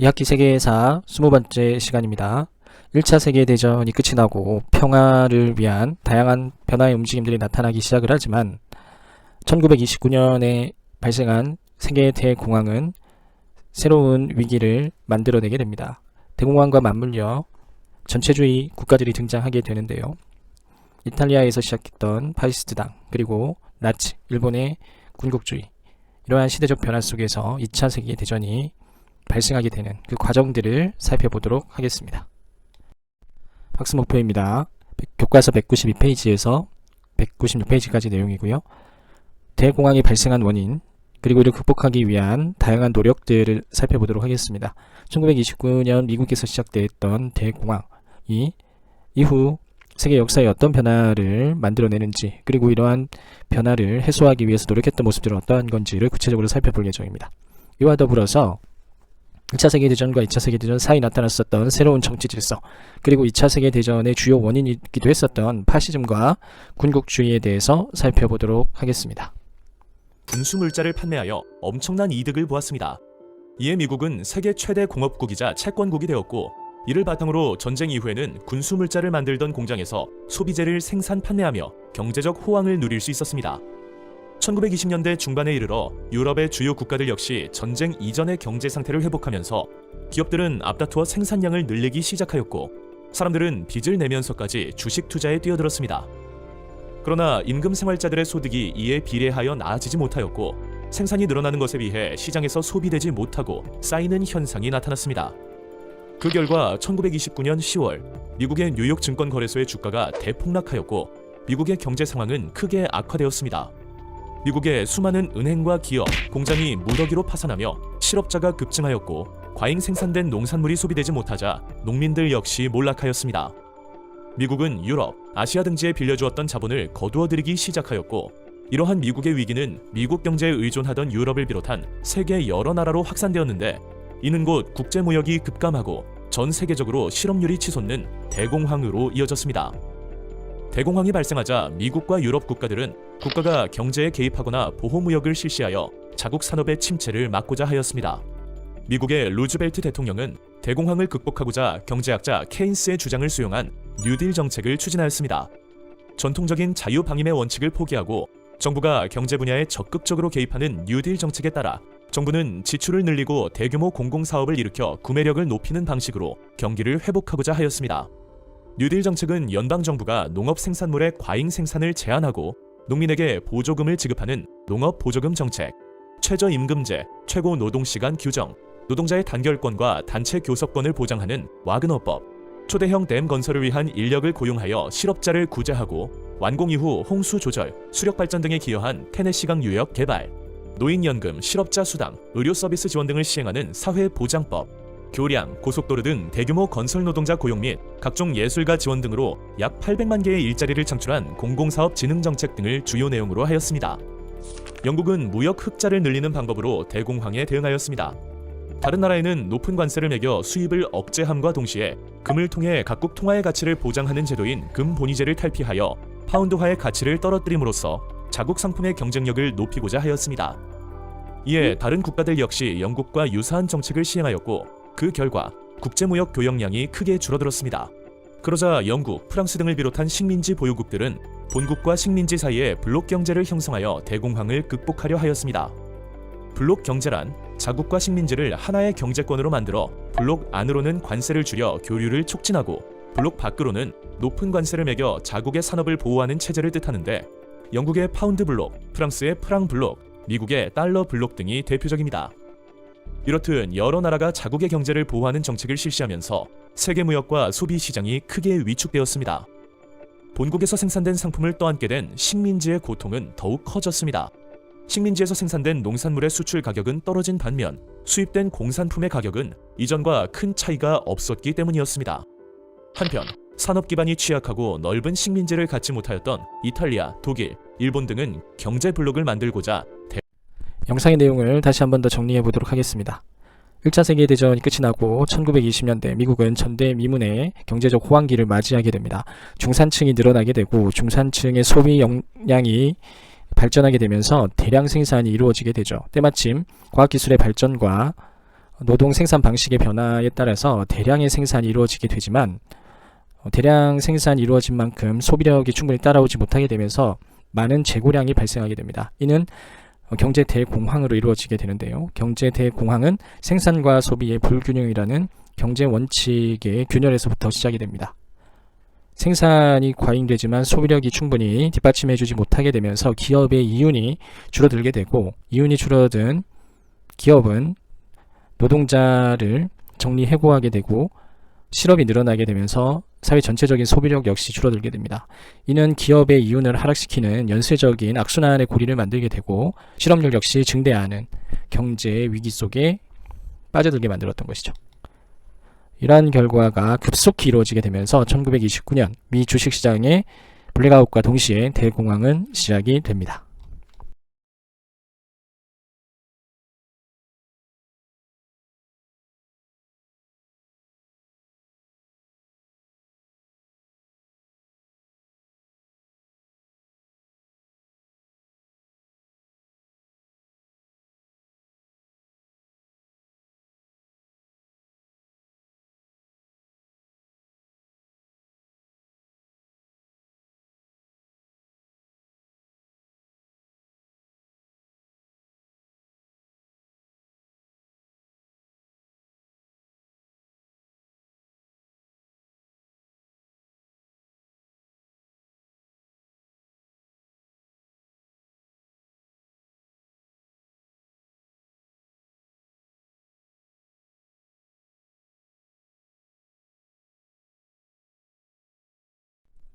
2학기 세계사 20번째 시간입니다. 1차 세계대전이 끝이 나고 평화를 위한 다양한 변화의 움직임들이 나타나기 시작을 하지만 1929년에 발생한 세계 대공황은 새로운 위기를 만들어내게 됩니다. 대공황과 맞물려 전체주의 국가들이 등장하게 되는데요. 이탈리아에서 시작했던 파시스트당, 그리고 나치, 일본의 군국주의, 이러한 시대적 변화 속에서 2차 세계대전이 발생하게 되는 그 과정들을 살펴보도록 하겠습니다. 학습 목표입니다. 교과서 192페이지에서 196페이지까지 내용이고요. 대공황이 발생한 원인, 그리고 이를 극복하기 위한 다양한 노력들을 살펴보도록 하겠습니다. 1929년 미국에서 시작됐던 대공황이 이후 세계 역사에 어떤 변화를 만들어내는지, 그리고 이러한 변화를 해소하기 위해서 노력했던 모습들은 어떠한 건지를 구체적으로 살펴볼 예정입니다. 이와 더불어서 1차 세계대전과 2차 세계대전 사이에 나타났었던 새로운 정치 질서, 그리고 2차 세계대전의 주요 원인이기도 했었던 파시즘과 군국주의에 대해서 살펴보도록 하겠습니다. 군수물자를 판매하여 엄청난 이득을 보았습니다. 이에 미국은 세계 최대 공업국이자 채권국이 되었고, 이를 바탕으로 전쟁 이후에는 군수물자를 만들던 공장에서 소비재를 생산 판매하며 경제적 호황을 누릴 수 있었습니다. 1920년대 중반에 이르러 유럽의 주요 국가들 역시 전쟁 이전의 경제 상태를 회복하면서 기업들은 앞다투어 생산량을 늘리기 시작하였고, 사람들은 빚을 내면서까지 주식 투자에 뛰어들었습니다. 그러나 임금 생활자들의 소득이 이에 비례하여 나아지지 못하였고, 생산이 늘어나는 것에 비해 시장에서 소비되지 못하고 쌓이는 현상이 나타났습니다. 그 결과 1929년 10월 미국의 뉴욕 증권거래소의 주가가 대폭락하였고, 미국의 경제 상황은 크게 악화되었습니다. 미국의 수많은 은행과 기업, 공장이 무더기로 파산하며 실업자가 급증하였고, 과잉 생산된 농산물이 소비되지 못하자 농민들 역시 몰락하였습니다. 미국은 유럽, 아시아 등지에 빌려주었던 자본을 거두어들이기 시작하였고, 이러한 미국의 위기는 미국 경제에 의존하던 유럽을 비롯한 세계 여러 나라로 확산되었는데, 이는 곧 국제무역이 급감하고 전 세계적으로 실업률이 치솟는 대공황으로 이어졌습니다. 대공황이 발생하자 미국과 유럽 국가들은 국가가 경제에 개입하거나 보호무역을 실시하여 자국 산업의 침체를 막고자 하였습니다. 미국의 루즈벨트 대통령은 대공황을 극복하고자 경제학자 케인스의 주장을 수용한 뉴딜 정책을 추진하였습니다. 전통적인 자유방임의 원칙을 포기하고 정부가 경제 분야에 적극적으로 개입하는 뉴딜 정책에 따라 정부는 지출을 늘리고 대규모 공공사업을 일으켜 구매력을 높이는 방식으로 경기를 회복하고자 하였습니다. 뉴딜 정책은 연방정부가 농업 생산물의 과잉 생산을 제한하고 농민에게 보조금을 지급하는 농업보조금 정책, 최저임금제, 최고 노동시간 규정, 노동자의 단결권과 단체 교섭권을 보장하는 와그너법, 초대형 댐 건설을 위한 인력을 고용하여 실업자를 구제하고 완공 이후 홍수 조절, 수력발전 등에 기여한 테네시강 유역 개발, 노인연금, 실업자 수당, 의료 서비스 지원 등을 시행하는 사회보장법, 교량, 고속도로 등 대규모 건설 노동자 고용 및 각종 예술가 지원 등으로 약 800만 개의 일자리를 창출한 공공사업 진흥 정책 등을 주요 내용으로 하였습니다. 영국은 무역 흑자를 늘리는 방법으로 대공황에 대응하였습니다. 다른 나라에는 높은 관세를 매겨 수입을 억제함과 동시에 금을 통해 각국 통화의 가치를 보장하는 제도인 금본위제를 탈피하여 파운드화의 가치를 떨어뜨림으로써 자국 상품의 경쟁력을 높이고자 하였습니다. 이에 다른 국가들 역시 영국과 유사한 정책을 시행하였고, 그 결과 국제무역 교역량이 크게 줄어들었습니다. 그러자 영국, 프랑스 등을 비롯한 식민지 보유국들은 본국과 식민지 사이에 블록 경제를 형성하여 대공황을 극복하려 하였습니다. 블록 경제란 자국과 식민지를 하나의 경제권으로 만들어 블록 안으로는 관세를 줄여 교류를 촉진하고, 블록 밖으로는 높은 관세를 매겨 자국의 산업을 보호하는 체제를 뜻하는데, 영국의 파운드 블록, 프랑스의 프랑 블록, 미국의 달러 블록 등이 대표적입니다. 이렇듯 여러 나라가 자국의 경제를 보호하는 정책을 실시하면서 세계 무역과 소비 시장이 크게 위축되었습니다. 본국에서 생산된 상품을 떠안게 된 식민지의 고통은 더욱 커졌습니다. 식민지에서 생산된 농산물의 수출 가격은 떨어진 반면 수입된 공산품의 가격은 이전과 큰 차이가 없었기 때문이었습니다. 한편 산업 기반이 취약하고 넓은 식민지를 갖지 못하였던 이탈리아, 독일, 일본 등은 경제 블록을 만들고자 영상의 내용을 다시 한 번 더 정리해 보도록 하겠습니다. 1차 세계대전이 끝이 나고 1920년대 미국은 전대미문의 경제적 호황기를 맞이하게 됩니다. 중산층이 늘어나게 되고 중산층의 소비 역량이 발전하게 되면서 대량 생산이 이루어지게 되죠. 때마침 과학기술의 발전과 노동 생산 방식의 변화에 따라서 대량의 생산이 이루어지게 되지만 대량 생산이 이루어진 만큼 소비력이 충분히 따라오지 못하게 되면서 많은 재고량이 발생하게 됩니다. 이는 경제 대공황으로 이루어지게 되는데요. 경제 대공황은 생산과 소비의 불균형이라는 경제 원칙의 균열에서부터 시작이 됩니다. 생산이 과잉되지만 소비력이 충분히 뒷받침해주지 못하게 되면서 기업의 이윤이 줄어들게 되고, 이윤이 줄어든 기업은 노동자를 정리해고하게 되고 실업이 늘어나게 되면서 사회 전체적인 소비력 역시 줄어들게 됩니다. 이는 기업의 이윤을 하락시키는 연쇄적인 악순환의 고리를 만들게 되고 실업률 역시 증대하는 경제 위기 속에 빠져들게 만들었던 것이죠. 이러한 결과가 급속히 이루어지게 되면서 1929년 미 주식시장의 블랙아웃과 동시에 대공황은 시작이 됩니다.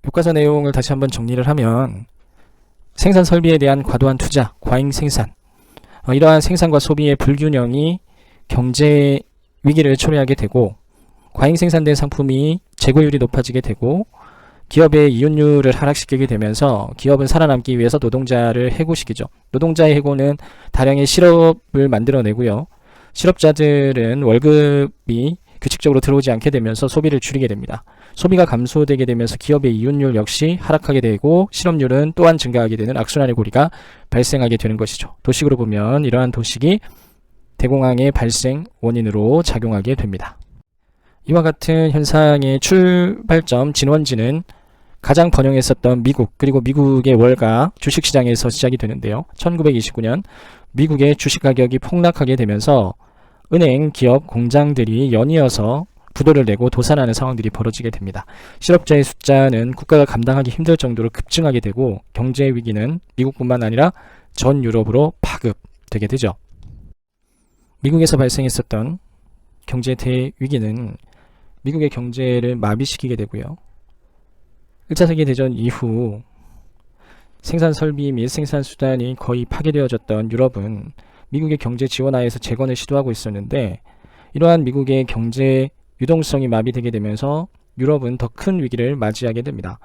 교과서 내용을 다시 한번 정리를 하면 생산 설비에 대한 과도한 투자, 과잉 생산, 이러한 생산과 소비의 불균형이 경제 위기를 초래하게 되고 과잉 생산된 상품이 재고율이 높아지게 되고 기업의 이윤율을 하락시키게 되면서 기업은 살아남기 위해서 노동자를 해고시키죠. 노동자의 해고는 다량의 실업을 만들어내고요. 실업자들은 월급이 규칙적으로 들어오지 않게 되면서 소비를 줄이게 됩니다. 소비가 감소되게 되면서 기업의 이윤율 역시 하락하게 되고 실업률은 또한 증가하게 되는 악순환의 고리가 발생하게 되는 것이죠. 도식으로 보면 이러한 도식이 대공황의 발생 원인으로 작용하게 됩니다. 이와 같은 현상의 출발점 진원지는 가장 번영했었던 미국, 그리고 미국의 월가 주식시장에서 시작이 되는데요. 1929년 미국의 주식 가격이 폭락하게 되면서 은행, 기업, 공장들이 연이어서 부도를 내고 도산하는 상황들이 벌어지게 됩니다. 실업자의 숫자는 국가가 감당하기 힘들 정도로 급증하게 되고 경제 위기는 미국뿐만 아니라 전 유럽으로 파급되게 되죠. 미국에서 발생했었던 경제 대위기는 미국의 경제를 마비시키게 되고요. 1차 세계대전 이후 생산 설비 및 생산 수단이 거의 파괴되어졌던 유럽은 미국의 경제 지원하에서 재건을 시도하고 있었는데 이러한 미국의 경제 유동성이 마비되게 되면서 유럽은 더 큰 위기를 맞이하게 됩니다.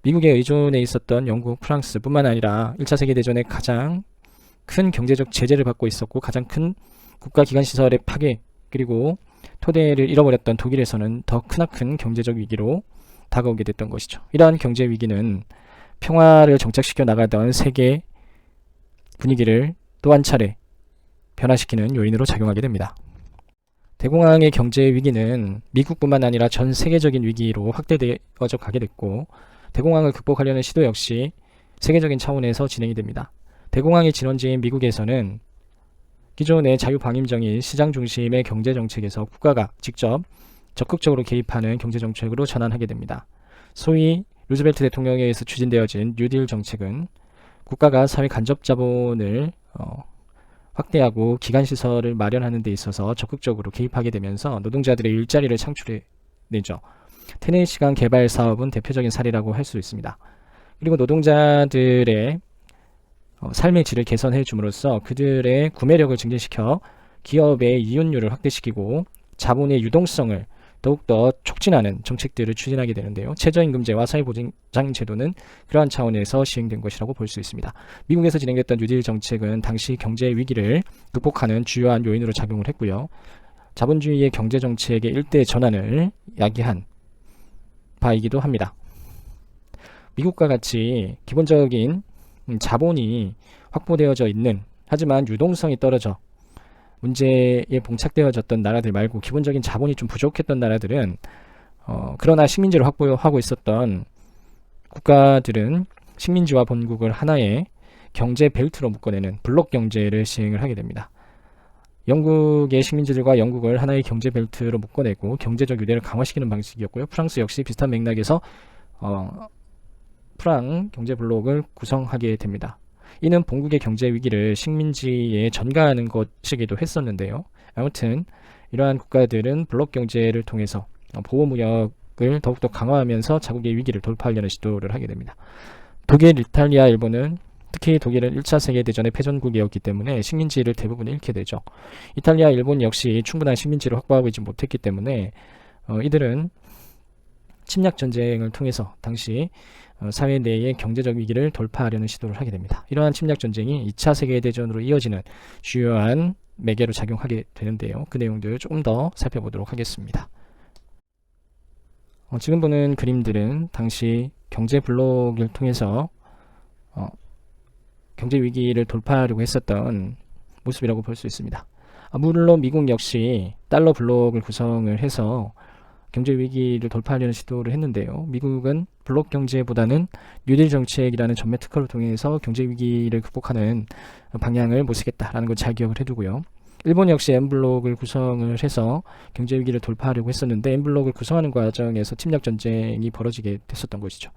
미국에 의존해 있었던 영국, 프랑스뿐만 아니라 1차 세계대전에 가장 큰 경제적 제재를 받고 있었고 가장 큰 국가기관시설의 파괴 그리고 토대를 잃어버렸던 독일에서는 더 크나큰 경제적 위기로 다가오게 됐던 것이죠. 이러한 경제 위기는 평화를 정착시켜 나가던 세계 분위기를 또 한 차례 변화시키는 요인으로 작용하게 됩니다. 대공황의 경제 위기는 미국뿐만 아니라 전 세계적인 위기로 확대되어져 가게 됐고 대공황을 극복하려는 시도 역시 세계적인 차원에서 진행이 됩니다. 대공황의 진원지인 미국에서는 기존의 자유방임정인 시장 중심의 경제정책에서 국가가 직접 적극적으로 개입하는 경제정책으로 전환하게 됩니다. 소위 루즈벨트 대통령에 의해서 추진되어진 뉴딜 정책은 국가가 사회 간접 자본을 확대하고 기관시설을 마련하는 데 있어서 적극적으로 개입하게 되면서 노동자들의 일자리를 창출해내죠. 테네시간 개발 사업은 대표적인 사례라고 할 수 있습니다. 그리고 노동자들의 삶의 질을 개선해 줌으로써 그들의 구매력을 증진시켜 기업의 이윤율을 확대시키고 자본의 유동성을 더욱더 촉진하는 정책들을 추진하게 되는데요. 최저임금제와 사회보장제도는 그러한 차원에서 시행된 것이라고 볼 수 있습니다. 미국에서 진행됐던 뉴딜 정책은 당시 경제 위기를 극복하는 주요한 요인으로 작용을 했고요. 자본주의의 경제정책의 일대 전환을 야기한 바이기도 합니다. 미국과 같이 기본적인 자본이 확보되어져 있는 하지만 유동성이 떨어져 문제에 봉착되어졌던 나라들 말고 기본적인 자본이 좀 부족했던 나라들은 그러나 식민지를 확보하고 있었던 국가들은 식민지와 본국을 하나의 경제 벨트로 묶어내는 블록 경제를 시행을 하게 됩니다. 영국의 식민지들과 영국을 하나의 경제 벨트로 묶어내고 경제적 유대를 강화시키는 방식이었고요. 프랑스 역시 비슷한 맥락에서 프랑 경제 블록을 구성하게 됩니다. 이는 본국의 경제 위기를 식민지에 전가하는 것이기도 했었는데요. 아무튼 이러한 국가들은 블록 경제를 통해서 보호 무역을 더욱더 강화하면서 자국의 위기를 돌파하려는 시도를 하게 됩니다. 독일, 이탈리아, 일본은 특히 독일은 1차 세계대전의 패전국이었기 때문에 식민지를 대부분 잃게 되죠. 이탈리아, 일본 역시 충분한 식민지를 확보하고 있지 못했기 때문에 이들은 침략전쟁을 통해서 당시 사회 내의 경제적 위기를 돌파하려는 시도를 하게 됩니다. 이러한 침략전쟁이 2차 세계대전으로 이어지는 주요한 매개로 작용하게 되는데요. 그 내용들 조금 더 살펴보도록 하겠습니다. 지금 보는 그림들은 당시 경제 블록을 통해서 경제 위기를 돌파하려고 했었던 모습이라고 볼 수 있습니다. 물론 미국 역시 달러 블록을 구성을 해서 경제 위기를 돌파하려는 시도를 했는데요. 미국은 블록 경제보다는 뉴딜 정책이라는 전매 특허를 통해서 경제 위기를 극복하는 방향을 모시겠다라는 걸 잘 기억을 해두고요. 일본 역시 M블록을 구성을 해서 경제 위기를 돌파하려고 했었는데 M블록을 구성하는 과정에서 침략 전쟁이 벌어지게 됐었던 것이죠.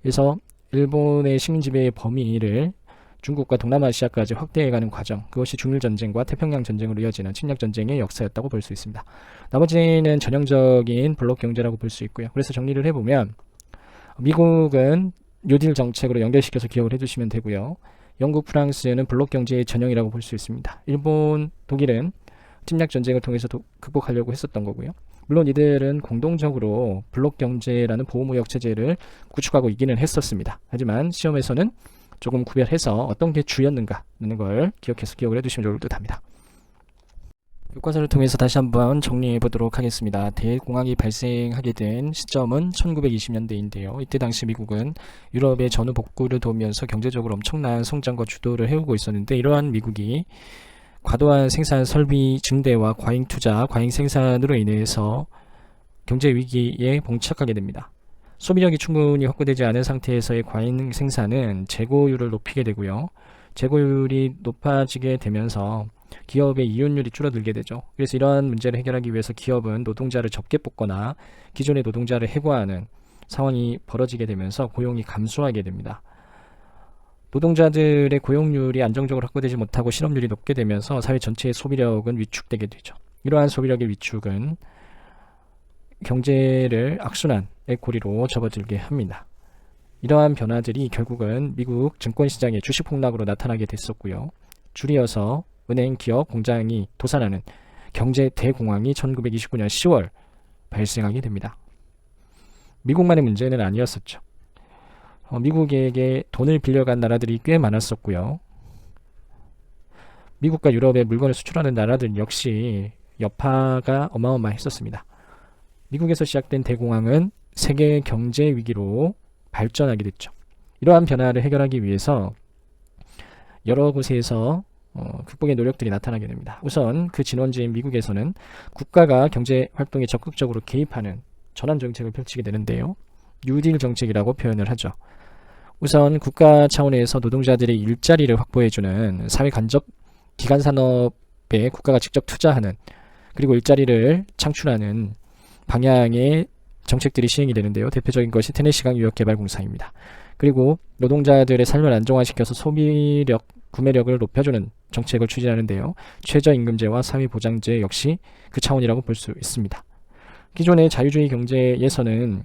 그래서 일본의 식민 지배의 범위를 중국과 동남아시아까지 확대해가는 과정, 그것이 중일전쟁과 태평양전쟁으로 이어지는 침략전쟁의 역사였다고 볼 수 있습니다. 나머지는 전형적인 블록 경제라고 볼 수 있고요. 그래서 정리를 해보면 미국은 뉴딜 정책으로 연결시켜서 기억을 해두시면 되고요. 영국, 프랑스는 블록 경제의 전형이라고 볼 수 있습니다. 일본, 독일은 침략전쟁을 통해서 극복하려고 했었던 거고요. 물론 이들은 공동적으로 블록 경제라는 보호무역 체제를 구축하고 있기는 했었습니다. 하지만 시험에서는 조금 구별해서 어떤 게 주였는가 하는 걸 기억해서 기억을 해두시면 좋을 듯 합니다. 교과서를 통해서 다시 한번 정리해 보도록 하겠습니다. 대공황이 발생하게 된 시점은 1920년대인데요. 이때 당시 미국은 유럽의 전후 복구를 도우면서 경제적으로 엄청난 성장과 주도를 해오고 있었는데 이러한 미국이 과도한 생산 설비 증대와 과잉 투자, 과잉 생산으로 인해서 경제 위기에 봉착하게 됩니다. 소비력이 충분히 확보되지 않은 상태에서의 과잉 생산은 재고율을 높이게 되고요. 재고율이 높아지게 되면서 기업의 이윤율이 줄어들게 되죠. 그래서 이러한 문제를 해결하기 위해서 기업은 노동자를 적게 뽑거나 기존의 노동자를 해고하는 상황이 벌어지게 되면서 고용이 감소하게 됩니다. 노동자들의 고용률이 안정적으로 확보되지 못하고 실업률이 높게 되면서 사회 전체의 소비력은 위축되게 되죠. 이러한 소비력의 위축은 경제를 악순환의 고리로 접어들게 합니다. 이러한 변화들이 결국은 미국 증권시장의 주식 폭락으로 나타나게 됐었고요. 줄이어서 은행, 기업, 공장이 도산하는 경제 대공황이 1929년 10월 발생하게 됩니다. 미국만의 문제는 아니었었죠. 미국에게 돈을 빌려간 나라들이 꽤 많았었고요. 미국과 유럽에 물건을 수출하는 나라들 역시 여파가 어마어마했었습니다. 미국에서 시작된 대공황은 세계 경제 위기로 발전하게 됐죠. 이러한 변화를 해결하기 위해서 여러 곳에서 극복의 노력들이 나타나게 됩니다. 우선 그 진원지인 미국에서는 국가가 경제 활동에 적극적으로 개입하는 전환 정책을 펼치게 되는데요. 뉴딜 정책이라고 표현을 하죠. 우선 국가 차원에서 노동자들의 일자리를 확보해주는 사회 간접 기간 산업에 국가가 직접 투자하는 그리고 일자리를 창출하는 방향의 정책들이 시행이 되는데요. 대표적인 것이 테네시강 유역개발공사입니다. 그리고 노동자들의 삶을 안정화시켜서 소비력, 구매력을 높여주는 정책을 추진하는데요. 최저임금제와 사회보장제 역시 그 차원이라고 볼 수 있습니다. 기존의 자유주의 경제에서는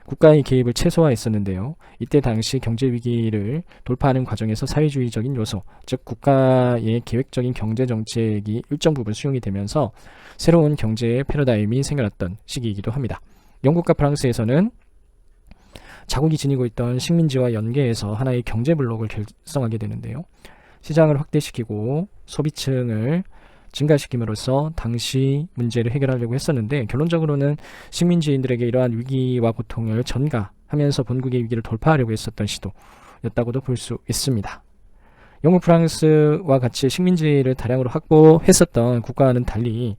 국가의 개입을 최소화했었는데요. 이때 당시 경제 위기를 돌파하는 과정에서 사회주의적인 요소, 즉 국가의 계획적인 경제 정책이 일정 부분 수용이 되면서 새로운 경제의 패러다임이 생겨났던 시기이기도 합니다. 영국과 프랑스에서는 자국이 지니고 있던 식민지와 연계해서 하나의 경제 블록을 결성하게 되는데요. 시장을 확대시키고 소비층을 증가시킴으로써 당시 문제를 해결하려고 했었는데 결론적으로는 식민지인들에게 이러한 위기와 고통을 전가하면서 본국의 위기를 돌파하려고 했었던 시도였다고도 볼 수 있습니다. 영국, 프랑스와 같이 식민지를 다량으로 확보했었던 국가와는 달리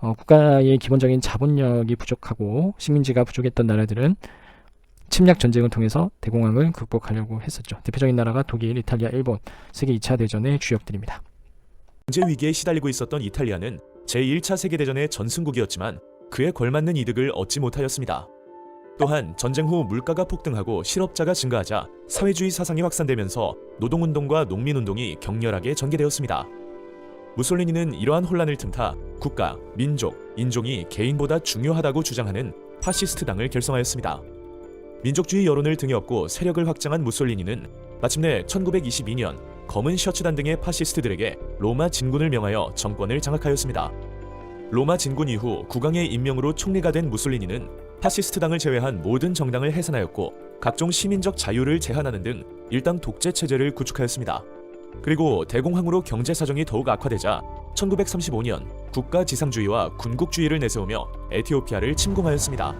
국가의 기본적인 자본력이 부족하고 식민지가 부족했던 나라들은 침략 전쟁을 통해서 대공황을 극복하려고 했었죠. 대표적인 나라가 독일, 이탈리아, 일본, 세계 2차 대전의 주역들입니다. 경제 위기에 시달리고 있었던 이탈리아는 제1차 세계대전의 전승국이었지만 그에 걸맞는 이득을 얻지 못하였습니다. 또한 전쟁 후 물가가 폭등하고 실업자가 증가하자 사회주의 사상이 확산되면서 노동운동과 농민운동이 격렬하게 전개되었습니다. 무솔리니는 이러한 혼란을 틈타 국가, 민족, 인종이 개인보다 중요하다고 주장하는 파시스트 당을 결성하였습니다. 민족주의 여론을 등에 업고 세력을 확장한 무솔리니는 마침내 1922년 검은 셔츠단 등의 파시스트들에게 로마 진군을 명하여 정권을 장악하였습니다. 로마 진군 이후 국왕의 임명으로 총리가 된 무솔리니는 파시스트 당을 제외한 모든 정당을 해산하였고 각종 시민적 자유를 제한하는 등 일당 독재 체제를 구축하였습니다. 그리고 대공황으로 경제 사정이 더욱 악화되자 1935년 국가 지상주의와 군국주의를 내세우며 에티오피아를 침공하였습니다.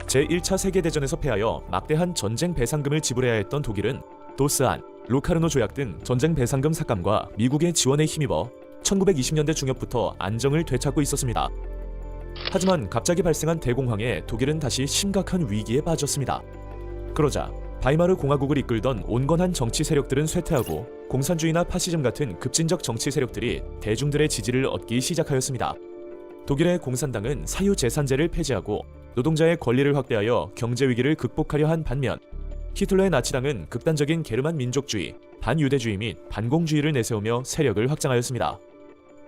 제1차 세계대전에서 패하여 막대한 전쟁 배상금을 지불해야 했던 독일은 도스안, 로카르노 조약 등 전쟁 배상금 삭감과 미국의 지원에 힘입어 1920년대 중엽부터 안정을 되찾고 있었습니다. 하지만 갑자기 발생한 대공황에 독일은 다시 심각한 위기에 빠졌습니다. 그러자 바이마르 공화국을 이끌던 온건한 정치 세력들은 쇠퇴하고 공산주의나 파시즘 같은 급진적 정치 세력들이 대중들의 지지를 얻기 시작하였습니다. 독일의 공산당은 사유재산제를 폐지하고 노동자의 권리를 확대하여 경제 위기를 극복하려 한 반면 히틀러의 나치당은 극단적인 게르만 민족주의, 반유대주의 및 반공주의를 내세우며 세력을 확장하였습니다.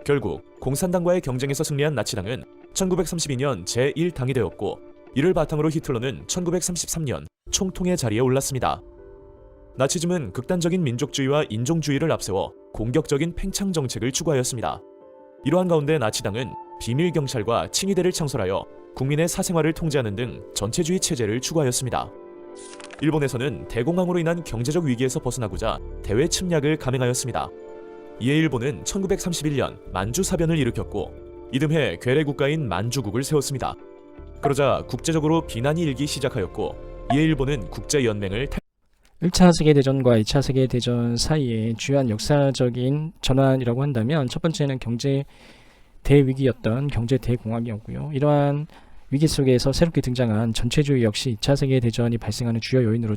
결국 공산당과의 경쟁에서 승리한 나치당은 1932년 제1당이 되었고 이를 바탕으로 히틀러는 1933년 총통의 자리에 올랐습니다. 나치즘은 극단적인 민족주의와 인종주의를 앞세워 공격적인 팽창 정책을 추구하였습니다. 이러한 가운데 나치당은 비밀경찰과 칭의대를 창설하여 국민의 사생활을 통제하는 등 전체주의 체제를 추구하였습니다. 일본에서는 대공황으로 인한 경제적 위기에서 벗어나고자 대외 침략을 감행하였습니다. 이에 일본은 1931년 만주사변을 일으켰고 이듬해 괴뢰 국가인 만주국을 세웠습니다. 그러자 국제적으로 비난이 일기 시작하였고 이에 일본은 국제연맹을 1차 세계대전과 2차 세계대전 사이에 주요한 역사적인 전환이라고 한다면 첫 번째는 경제 대위기였던 경제 대공황이었고요. 이러한 위기 속에서 새롭게 등장한 전체주의 역시 2차 세계대전이 발생하는 주요 요인으로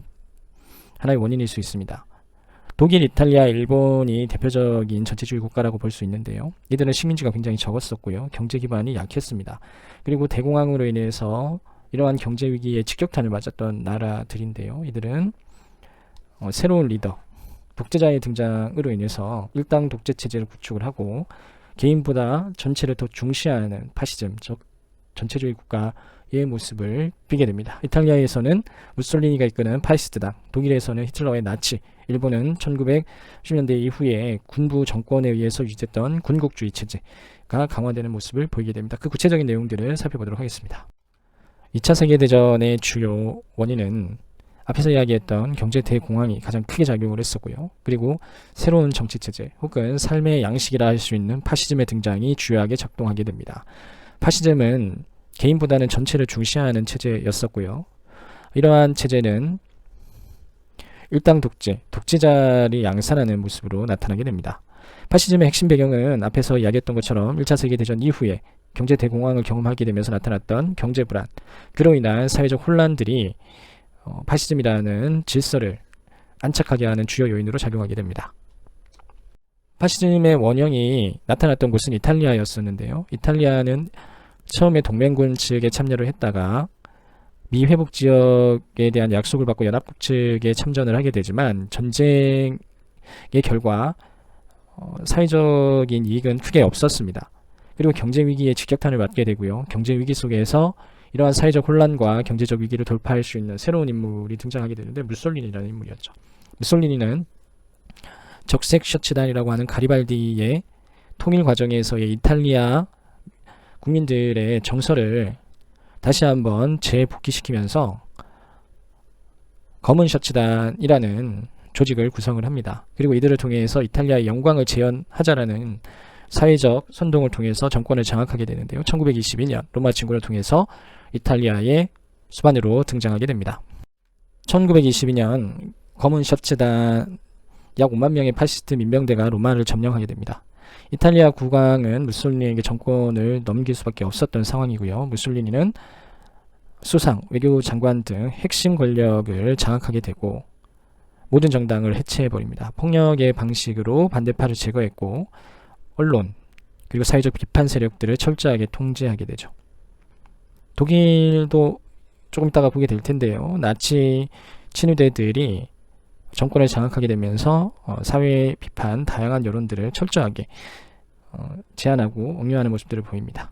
하나의 원인일 수 있습니다. 독일, 이탈리아, 일본이 대표적인 전체주의 국가라고 볼 수 있는데요. 이들은 식민지가 굉장히 적었었고요. 경제 기반이 약했습니다. 그리고 대공황으로 인해서 이러한 경제 위기에 직격탄을 맞았던 나라들인데요. 이들은 새로운 리더, 독재자의 등장으로 인해서 일당 독재 체제를 구축을 하고 개인보다 전체를 더 중시하는 파시즘, 즉 전체주의 국가의 모습을 띠게 됩니다. 이탈리아에서는 무솔리니가 이끄는 파시스트당, 독일에서는 히틀러의 나치, 일본은 1910년대 이후에 군부 정권에 의해서 유지됐던 군국주의 체제가 강화되는 모습을 보이게 됩니다. 그 구체적인 내용들을 살펴보도록 하겠습니다. 2차 세계대전의 주요 원인은 앞에서 이야기했던 경제 대공황이 가장 크게 작용을 했었고요. 그리고 새로운 정치체제 혹은 삶의 양식이라 할 수 있는 파시즘의 등장이 주요하게 작동하게 됩니다. 파시즘은 개인보다는 전체를 중시하는 체제였었고요. 이러한 체제는 일당 독재, 독재자를 양산하는 모습으로 나타나게 됩니다. 파시즘의 핵심 배경은 앞에서 이야기했던 것처럼 1차 세계대전 이후에 경제 대공황을 경험하게 되면서 나타났던 경제 불안, 그로 인한 사회적 혼란들이 파시즘이라는 질서를 안착하게 하는 주요 요인으로 작용하게 됩니다. 파시즘의 원형이 나타났던 곳은 이탈리아였었는데요. 이탈리아는 처음에 동맹군 측에 참여를 했다가 미 회복 지역에 대한 약속을 받고 연합국 측에 참전을 하게 되지만 전쟁의 결과 사회적인 이익은 크게 없었습니다. 그리고 경제 위기에 직격탄을 맞게 되고요. 경제 위기 속에서 이러한 사회적 혼란과 경제적 위기를 돌파할 수 있는 새로운 인물이 등장하게 되는데 무솔리니라는 인물이었죠. 무솔리니는 적색 셔츠단이라고 하는 가리발디의 통일 과정에서의 이탈리아 국민들의 정서를 다시 한번 재복귀시키면서 검은 셔츠단이라는 조직을 구성을 합니다. 그리고 이들을 통해서 이탈리아의 영광을 재현하자라는 사회적 선동을 통해서 정권을 장악하게 되는데요. 1922년 로마 진군을 통해서 이탈리아의 수반으로 등장하게 됩니다. 1922년 검은 셔츠단이 약 5만 명의 파시스트 민병대가 로마를 점령하게 됩니다. 이탈리아 국왕은 무솔리니에게 정권을 넘길 수밖에 없었던 상황이고요. 무솔리니는 수상, 외교장관 등 핵심 권력을 장악하게 되고 모든 정당을 해체해버립니다. 폭력의 방식으로 반대파를 제거했고 언론, 그리고 사회적 비판 세력들을 철저하게 통제하게 되죠. 독일도 조금 이따가 보게 될 텐데요. 나치 친위대들이 정권을 장악하게 되면서 사회 비판, 다양한 여론들을 철저하게 제한하고 억류하는 모습들을 보입니다.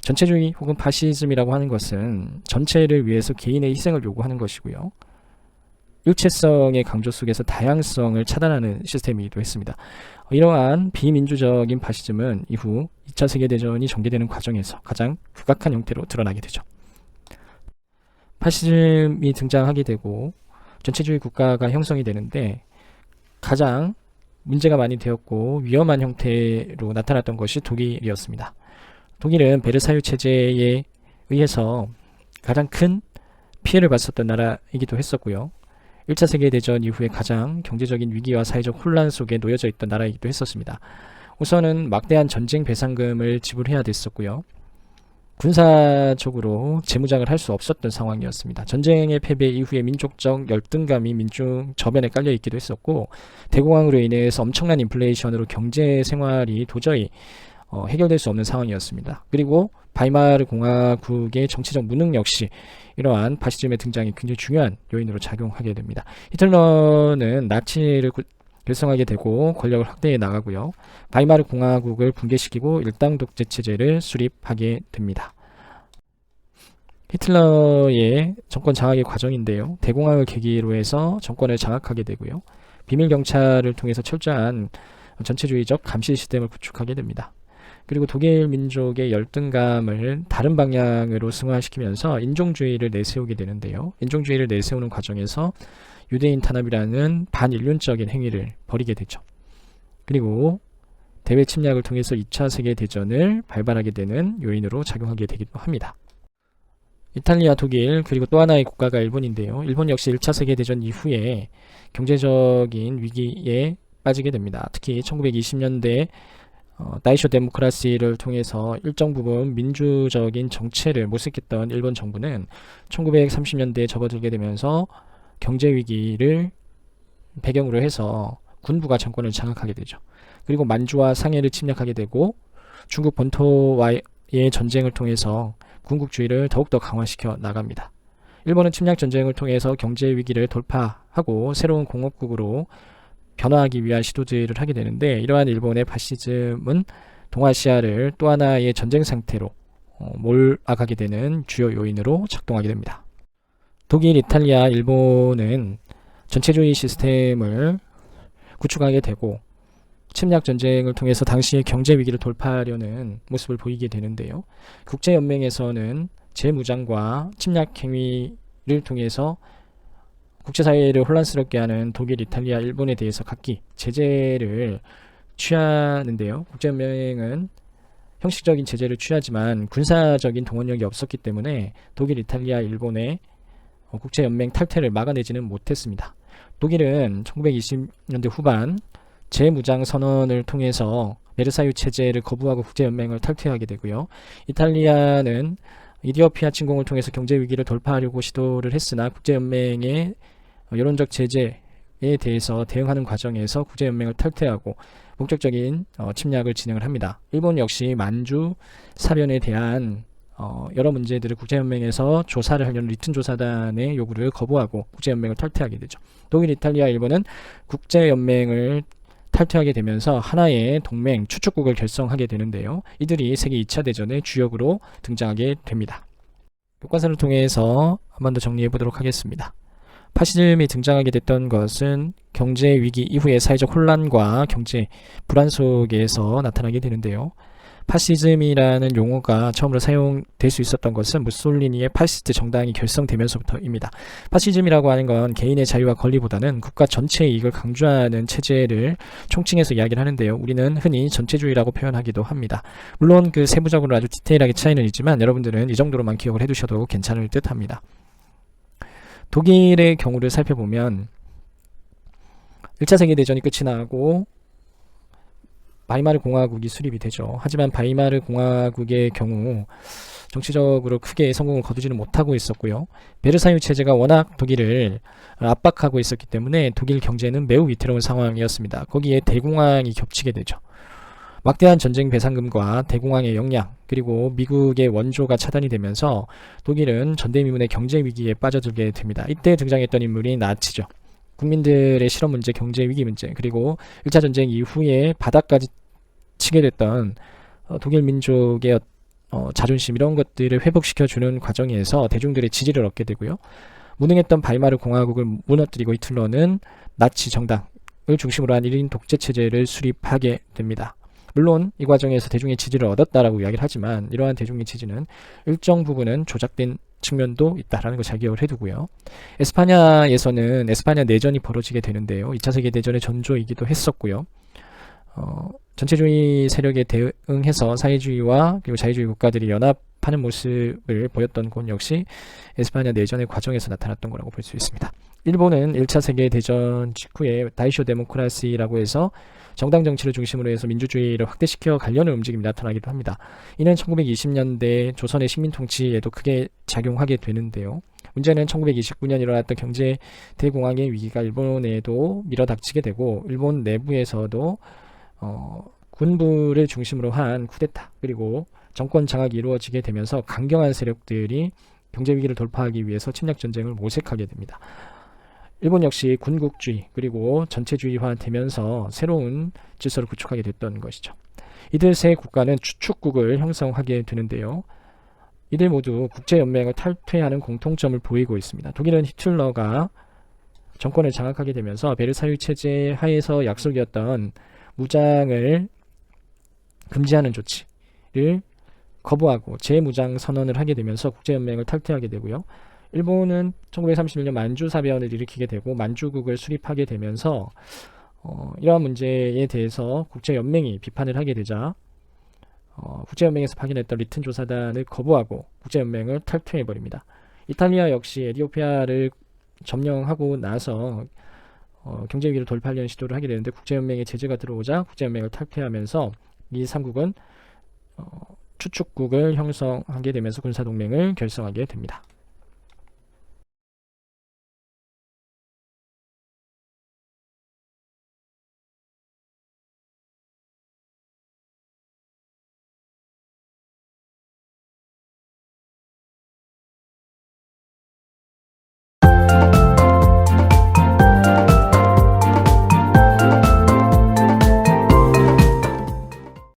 전체주의 혹은 파시즘이라고 하는 것은 전체를 위해서 개인의 희생을 요구하는 것이고요. 일체성의 강조 속에서 다양성을 차단하는 시스템이기도 했습니다. 이러한 비민주적인 파시즘은 이후 2차 세계대전이 전개되는 과정에서 가장 극악한 형태로 드러나게 되죠. 파시즘이 등장하게 되고 전체주의 국가가 형성이 되는데 가장 문제가 많이 되었고 위험한 형태로 나타났던 것이 독일이었습니다. 독일은 베르사유 체제에 의해서 가장 큰 피해를 봤었던 나라이기도 했었고요. 1차 세계대전 이후에 가장 경제적인 위기와 사회적 혼란 속에 놓여져 있던 나라이기도 했었습니다. 우선은 막대한 전쟁 배상금을 지불해야 됐었고요. 군사적으로 재무장을 할 수 없었던 상황이었습니다. 전쟁의 패배 이후에 민족적 열등감이 민중 저변에 깔려 있기도 했었고 대공황으로 인해서 엄청난 인플레이션으로 경제 생활이 도저히 해결될 수 없는 상황이었습니다. 그리고 바이마르 공화국의 정치적 무능 역시 이러한 파시즘의 등장이 굉장히 중요한 요인으로 작용하게 됩니다. 히틀러는 나치를 결성하게 되고 권력을 확대해 나가고요. 바이마르 공화국을 붕괴시키고 일당 독재 체제를 수립하게 됩니다. 히틀러의 정권 장악의 과정인데요. 대공황을 계기로 해서 정권을 장악하게 되고요. 비밀 경찰을 통해서 철저한 전체주의적 감시 시스템을 구축하게 됩니다. 그리고 독일 민족의 열등감을 다른 방향으로 승화시키면서 인종주의를 내세우게 되는데요. 인종주의를 내세우는 과정에서 유대인 탄압이라는 반인륜적인 행위를 벌이게 되죠. 그리고 대외 침략을 통해서 2차 세계대전을 발발하게 되는 요인으로 작용하게 되기도 합니다. 이탈리아, 독일, 그리고 또 하나의 국가가 일본인데요. 일본 역시 1차 세계대전 이후에 경제적인 위기에 빠지게 됩니다. 특히 1920년대 다이쇼 데모크라시를 통해서 일정 부분 민주적인 정체를 모색했던 일본 정부는 1930년대에 접어들게 되면서 경제 위기를 배경으로 해서 군부가 정권을 장악하게 되죠. 그리고 만주와 상해를 침략하게 되고 중국 본토와의 전쟁을 통해서 군국주의를 더욱더 강화시켜 나갑니다. 일본은 침략 전쟁을 통해서 경제 위기를 돌파하고 새로운 공업국으로 변화하기 위한 시도들을 하게 되는데 이러한 일본의 파시즘은 동아시아를 또 하나의 전쟁 상태로 몰아가게 되는 주요 요인으로 작동하게 됩니다. 독일, 이탈리아, 일본은 전체주의 시스템을 구축하게 되고 침략 전쟁을 통해서 당시의 경제 위기를 돌파하려는 모습을 보이게 되는데요. 국제연맹에서는 재무장과 침략 행위를 통해서 국제사회를 혼란스럽게 하는 독일, 이탈리아, 일본에 대해서 각기 제재를 취하는데요. 국제연맹은 형식적인 제재를 취하지만 군사적인 동원력이 없었기 때문에 독일, 이탈리아, 일본의 국제연맹 탈퇴를 막아내지는 못했습니다. 독일은 1920년대 후반 재무장 선언을 통해서 베르사유 체제를 거부하고 국제연맹을 탈퇴하게 되고요. 이탈리아는 이디오피아 침공을 통해서 경제 위기를 돌파하려고 시도를 했으나 국제연맹의 여론적 제재에 대해서 대응하는 과정에서 국제연맹을 탈퇴하고 본격적인 침략을 진행을 합니다. 일본 역시 만주 사변에 대한 여러 문제들을 국제연맹에서 조사를 하려는 리튼 조사단의 요구를 거부하고 국제연맹을 탈퇴하게 되죠. 독일, 이탈리아, 일본은 국제연맹을 탈퇴하게 되면서 하나의 동맹 추축국을 결성하게 되는데요. 이들이 세계 2차 대전의 주역으로 등장하게 됩니다. 교과서를 통해서 한 번 더 정리해 보도록 하겠습니다. 파시즘이 등장하게 됐던 것은 경제 위기 이후의 사회적 혼란과 경제 불안 속에서 나타나게 되는데요. 파시즘이라는 용어가 처음으로 사용될 수 있었던 것은 무솔리니의 파시스트 정당이 결성되면서부터입니다. 파시즘이라고 하는 건 개인의 자유와 권리보다는 국가 전체의 이익을 강조하는 체제를 총칭해서 이야기를 하는데요. 우리는 흔히 전체주의라고 표현하기도 합니다. 물론 그 세부적으로 아주 디테일하게 차이는 있지만 여러분들은 이 정도로만 기억을 해두셔도 괜찮을 듯 합니다. 독일의 경우를 살펴보면 1차 세계대전이 끝이 나고 바이마르 공화국이 수립이 되죠. 하지만 바이마르 공화국의 경우 정치적으로 크게 성공을 거두지는 못하고 있었고요. 베르사유 체제가 워낙 독일을 압박하고 있었기 때문에 독일 경제는 매우 위태로운 상황이었습니다. 거기에 대공황이 겹치게 되죠. 막대한 전쟁 배상금과 대공황의 역량, 그리고 미국의 원조가 차단이 되면서 독일은 전대미문의 경제 위기에 빠져들게 됩니다. 이때 등장했던 인물이 나치죠. 국민들의 실업 문제, 경제 위기 문제, 그리고 1차 전쟁 이후에 바닥까지 치게 됐던 독일 민족의 자존심, 이런 것들을 회복시켜주는 과정에서 대중들의 지지를 얻게 되고요. 무능했던 바이마르 공화국을 무너뜨리고 히틀러는 나치 정당을 중심으로 한 1인 독재 체제를 수립하게 됩니다. 물론 이 과정에서 대중의 지지를 얻었다라고 이야기를 하지만 이러한 대중의 지지는 일정 부분은 조작된 측면도 있다라는 걸 잘 기억을 해두고요. 에스파냐에서는 에스파냐 내전이 벌어지게 되는데요. 2차 세계대전의 전조이기도 했었고요. 전체주의 세력에 대응해서 사회주의와 그리고 자유주의 국가들이 연합하는 모습을 보였던 것 역시 에스파냐 내전의 과정에서 나타났던 거라고 볼 수 있습니다. 일본은 1차 세계대전 직후에 다이쇼 데모크라시라고 해서 정당 정치를 중심으로 해서 민주주의를 확대시켜 가려는 움직임이 나타나기도 합니다. 이는 1920년대 조선의 식민통치에도 크게 작용하게 되는데요. 문제는 1929년 일어났던 경제 대공황의 위기가 일본에도 밀어닥치게 되고 일본 내부에서도 군부를 중심으로 한 쿠데타, 그리고 정권 장악이 이루어지게 되면서 강경한 세력들이 경제 위기를 돌파하기 위해서 침략 전쟁을 모색하게 됩니다. 일본 역시 군국주의 그리고 전체주의화되면서 새로운 질서를 구축하게 됐던 것이죠. 이들 세 국가는 추축국을 형성하게 되는데요. 이들 모두 국제연맹을 탈퇴하는 공통점을 보이고 있습니다. 독일은 히틀러가 정권을 장악하게 되면서 베르사유 체제 하에서 약속이었던 무장을 금지하는 조치를 거부하고 재무장 선언을 하게 되면서 국제연맹을 탈퇴하게 되고요. 일본은 1931년 만주사변을 일으키게 되고 만주국을 수립하게 되면서 이러한 문제에 대해서 국제연맹이 비판을 하게 되자 국제연맹에서 파견했던 리튼 조사단을 거부하고 국제연맹을 탈퇴해버립니다. 이탈리아 역시 에티오피아를 점령하고 나서 경제 위기를 돌파하려는 시도를 하게 되는데 국제연맹의 제재가 들어오자 국제연맹을 탈퇴하면서 이 3국은 추축국을 형성하게 되면서 군사동맹을 결성하게 됩니다.